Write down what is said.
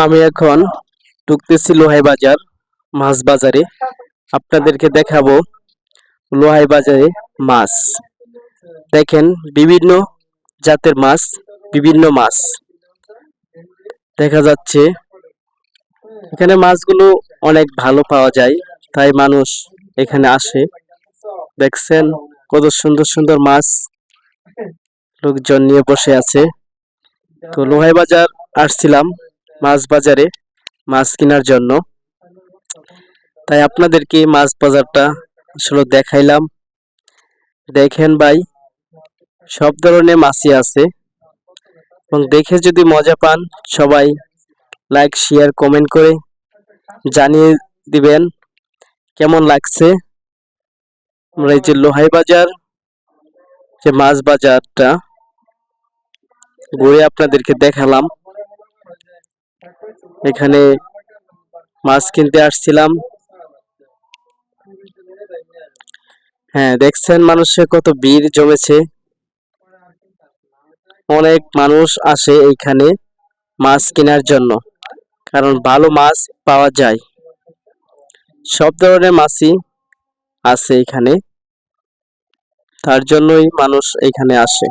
আমি এখন ঢুকতেছি লোহাই বাজার, মাছ বাজারে। আপনাদেরকে দেখাবো লোহাই বাজারে মাছ। দেখেন বিভিন্ন জাতের মাছ, বিভিন্ন মাছ দেখা যাচ্ছে। এখানে মাছগুলো অনেক ভালো পাওয়া যায়, তাই মানুষ এখানে আসে। দেখছেন কত সুন্দর সুন্দর মাছ লোকজন নিয়ে বসে আছে। তো লোহাই বাজার আসছিলাম মাছ বাজারে মাছ কেনার জন্য, তাই আপনাদেরকে মাছ বাজারটা আসলে দেখাইলাম। দেখেন ভাই, সব ধরনের মাছই আছে এবং দেখে যদি মজা পান সবাই লাইক শেয়ার কমেন্ট করে জানিয়ে দিবেন কেমন লাগছে। আমরা এই যে লোহাই বাজার যে মাছ বাজারটা ঘুরে আপনাদেরকে দেখালাম। এখানে মাছ কিনতে আসছিলাম। হ্যাঁ, দেখছেন মানুষের কত ভিড় জমেছে। অনেক মানুষ আসে এইখানে মাছ কেনার জন্য, কারণ ভালো মাছ পাওয়া যায়। সব ধরনের মাছই আছে এখানে, তার জন্যই মানুষ এখানে আসে।